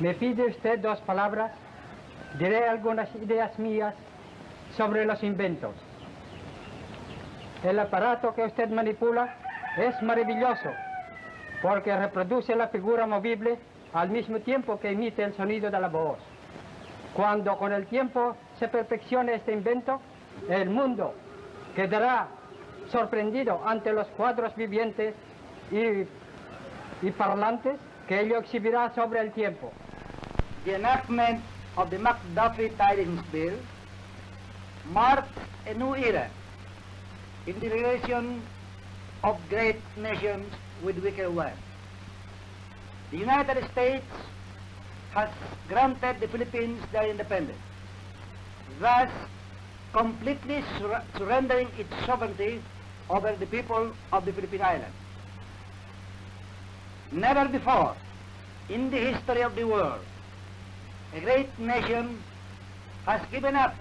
Me pide usted 2 palabras, diré algunas ideas mías sobre los inventos. El aparato que usted manipula es maravilloso porque reproduce la figura movible al mismo tiempo que emite el sonido de la voz. Cuando con el tiempo se perfeccione este invento, el mundo quedará sorprendido ante los cuadros vivientes y parlantes que ello exhibirá sobre el tiempo. The enactment of the McDuffie Tidings Bill marks a new era in the relation of great nations with weaker ones. The United States has granted the Philippines their independence, thus completely surrendering its sovereignty over the people of the Philippine Islands. Never before in the history of the world a great nation has given up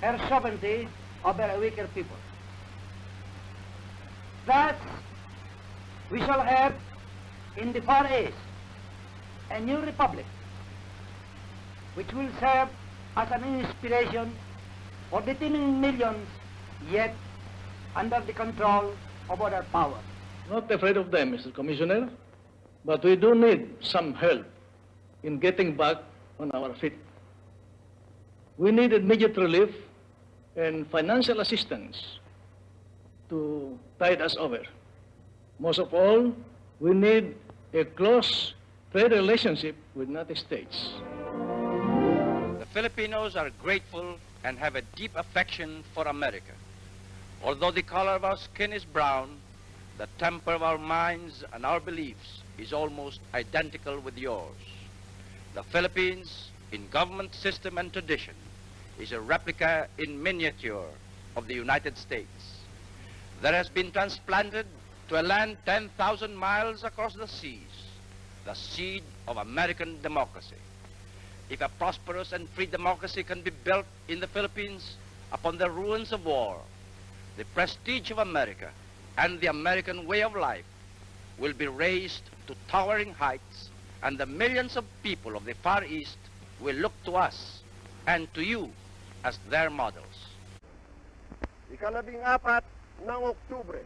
her sovereignty over a weaker people. Thus, we shall have in the Far East a new republic which will serve as an inspiration for the teeming millions yet under the control of other powers. Not afraid of them, Mr. Commissioner, but we do need some help in getting back on our feet. We need immediate relief and financial assistance to tide us over. Most of all, we need a close trade relationship with the United States. The Filipinos are grateful and have a deep affection for America. Although the color of our skin is brown, the temper of our minds and our beliefs is almost identical with yours. The Philippines, in government system and tradition, is a replica in miniature of the United States. There has been transplanted to a land 10,000 miles across the seas, the seed of American democracy. If a prosperous and free democracy can be built in the Philippines upon the ruins of war, the prestige of America and the American way of life will be raised to towering heights, and the millions of people of the Far East will look to us and to you as their models. Ika-14 ng Oktubre,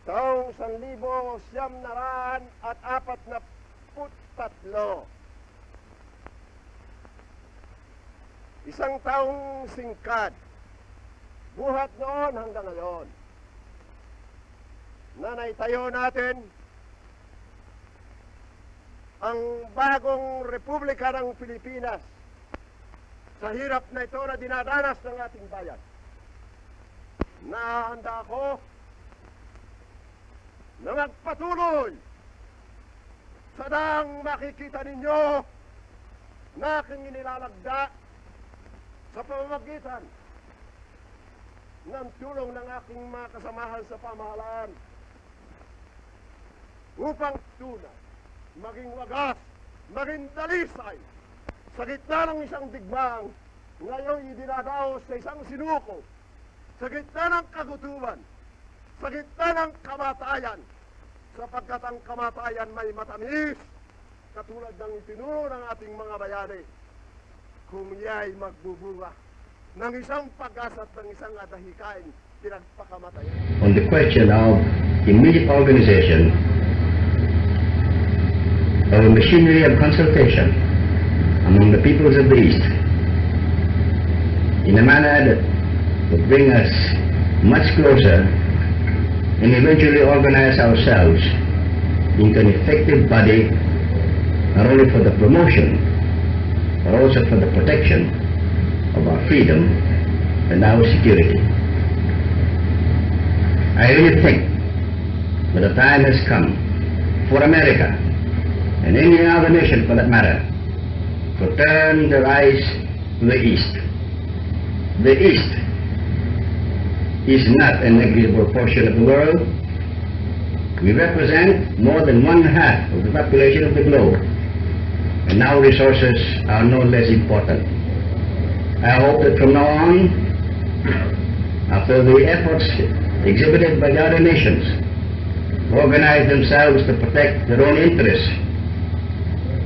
taong 1943. Isang taong singkad, buhat noon hanggang ngayon, na naitayo natin ang bagong Republika ng Pilipinas sa hirap na ito na dinadanas ng ating bayan. Nahanda ako na magpatuloy sa daang makikita ninyo na aking inilalagda sa pamamagitan ng tulong ng aking mga kasamahan sa pamahalaan upang tunay, maging wagas, maging dalisay sa gitna ng isang digmang ngayon idinadaos sa isang sinuko, sa gitna ng kagutuman, sa gitna ng kamatayan, sapagkat ang kamatayan may matamis, katulad ng itinuro ng ating mga bayani, kung iya'y magbubunga ng isang pag-asa at ng isang adahikain pinagpakamatayan. On the question of immediate organization of a machinery of consultation among the peoples of the East in a manner that would bring us much closer and eventually organize ourselves into an effective body not only for the promotion but also for the protection of our freedom and our security. I really think that the time has come for America and any other nation for that matter to turn their eyes to the East. The East is not a negligible portion of the world. We represent more than 1/2 of the population of the globe, and our resources are no less important. I hope that from now on, after the efforts exhibited by the other nations organize themselves to protect their own interests,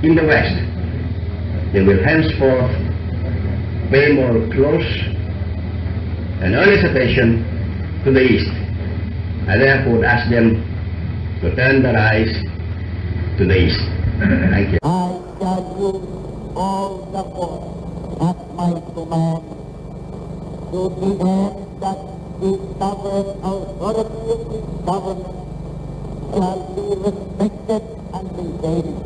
in the West, they will henceforth pay more close and earnest attention to the East. I therefore would ask them to turn their eyes to the East. Thank you. I shall use all the force at my command to prevent that the sovereign authority of this government shall be respected and maintained.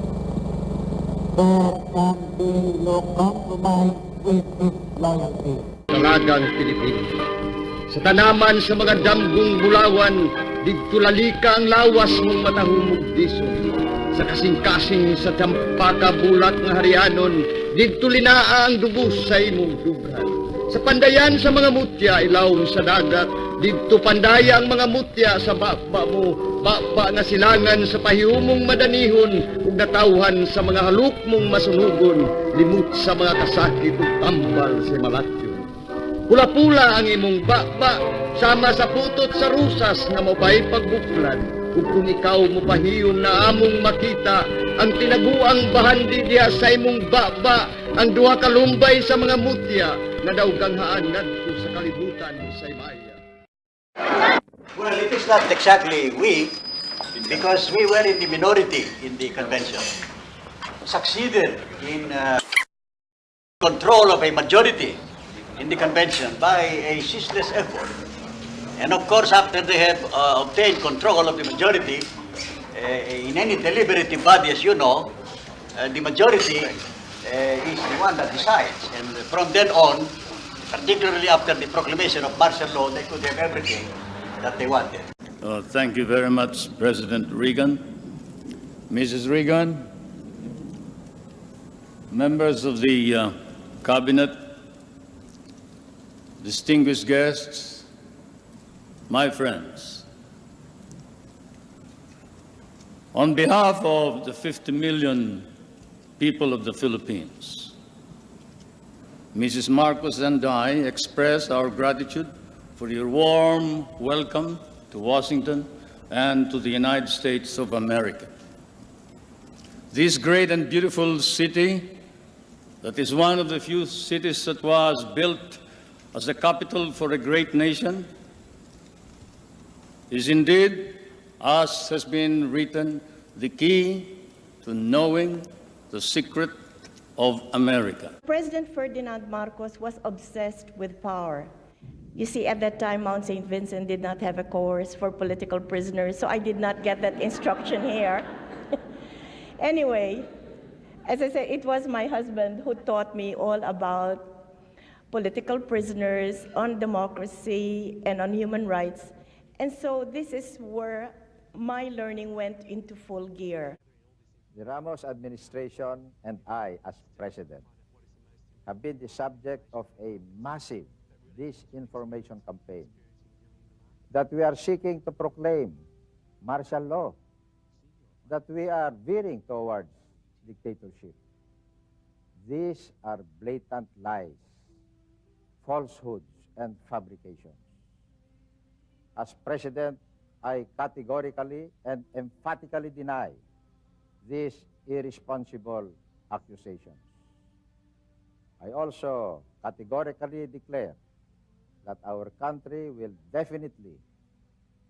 There can be no compromise with this loyalty. Dalagang Pilipino. Sa tanaman sa mga damgong bulawan, dito lalika ang lawas mong matahumog dison. Sa kasing-kasing sa tampaka bulat ng harianon, dito linaa ang dubos sa imong dughan. Sa pandayan sa mga mutya, ilawom sa dagat, dito pandaya ang mga mutya sa baba mo, baba na silangan sa pahiyumong madanihon, ug natawhan sa mga haluk mong masunugon, limot sa mga kasakit ug tambal sa malatyon. Pula-pula ang imong baba, sama sa putot sa rusas na mabay pagbuklan, ug kung ikaw mo pahiyon na among makita, ang tinaguang bahandi diya sa imong baba, ang duha kalumbay sa mga mutya, na daw ganghaan ngadto sa kalibutan sa Maya. Well, it is not exactly we, because we were in the minority in the convention. Succeeded in control of a majority in the convention by a ceaseless effort. And of course, after they have obtained control of the majority, in any deliberative body, as you know, the majority is the one that decides. And from then on, particularly after the proclamation of martial law, they could have everything that they wanted. Thank you very much, President Reagan. Mrs. Reagan, members of the Cabinet, distinguished guests, my friends, on behalf of the 50 million people of the Philippines, Mrs. Marcos and I express our gratitude for your warm welcome to Washington and to the United States of America. This great and beautiful city, that is one of the few cities that was built as the capital for a great nation, is indeed, as has been written, the key to knowing the secret of America. President Ferdinand Marcos was obsessed with power. You see, at that time, Mount St. Vincent did not have a course for political prisoners, so I did not get that instruction here. Anyway, as I said, it was my husband who taught me all about political prisoners, on democracy, and on human rights. And so this is where my learning went into full gear. The Ramos administration and I, as president, have been the subject of a massive disinformation campaign that we are seeking to proclaim martial law, that we are veering towards dictatorship. These are blatant lies, falsehoods, and fabrications. As president, I categorically and emphatically deny these irresponsible accusations. I also categorically declare that our country will definitely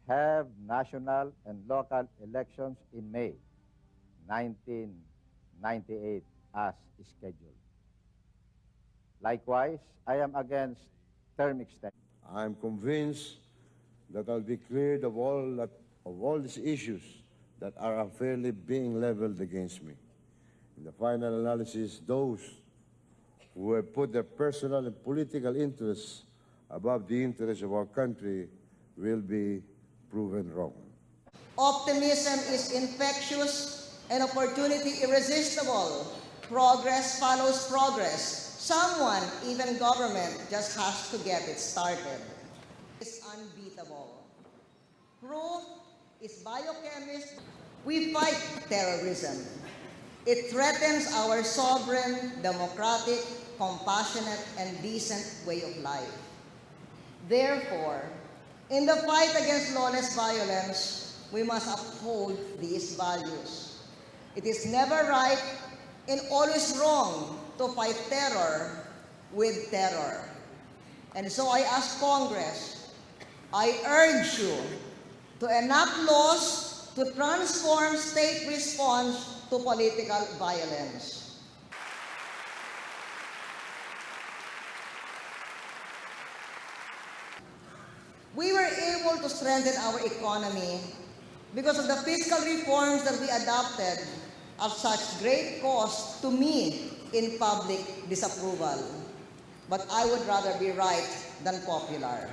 have national and local elections in May 1998 as scheduled. Likewise, I am against term extension. I'm convinced that I'll be cleared of all these issues that are unfairly being leveled against me. In the final analysis, those who have put their personal and political interests above the interests of our country will be proven wrong. Optimism is infectious and opportunity irresistible. Progress follows progress. Someone, even government, just has to get it started. It's unbeatable. Proof is biochemist. We fight terrorism. It threatens our sovereign, democratic, compassionate, and decent way of life. Therefore, in the fight against lawless violence, we must uphold these values. It is never right and always wrong to fight terror with terror. And so I ask Congress, I urge you to enact laws to transform state response to political violence. We were able to strengthen our economy because of the fiscal reforms that we adopted at such great cost to me in public disapproval. But I would rather be right than popular.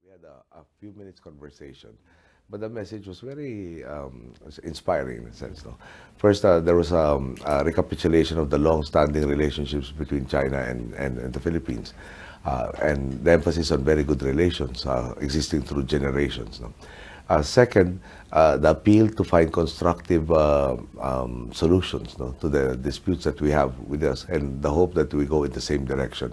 We had a few minutes conversation, but the message was very inspiring in a sense. No? First, there was a recapitulation of the long-standing relationships between China and the Philippines, and the emphasis on very good relations existing through generations. No? Second, the appeal to find constructive solutions, no, to the disputes that we have with us, and the hope that we go in the same direction.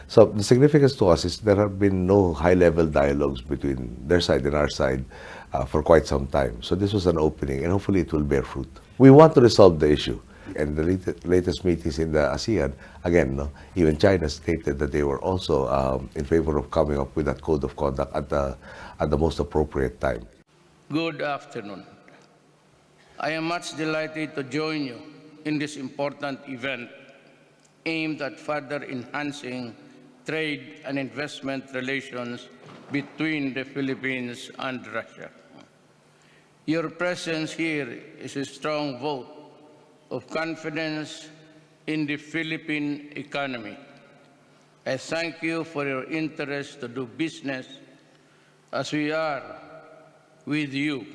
So the significance to us is there have been no high-level dialogues between their side and our side for quite some time. So this was an opening, and hopefully it will bear fruit. We want to resolve the issue. And the latest meetings in the ASEAN, again, no, even China stated that they were also in favor of coming up with that code of conduct at the most appropriate time. Good afternoon. I am much delighted to join you in this important event aimed at further enhancing trade and investment relations between the Philippines and Russia. Your presence here is a strong vote of confidence in the Philippine economy. I thank you for your interest to do business as we are with you.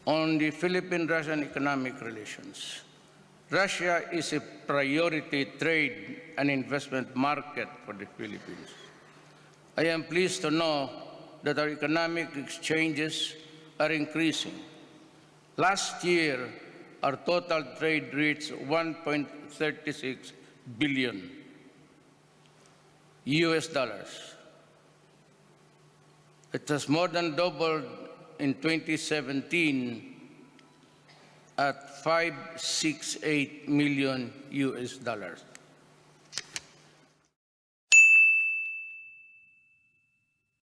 On the Philippine-Russian economic relations, Russia is a priority trade and investment market for the Philippines. I am pleased to know that our economic exchanges are increasing. Last year, our total trade reached $1.36 billion. It has more than doubled in 2017 at $568 million.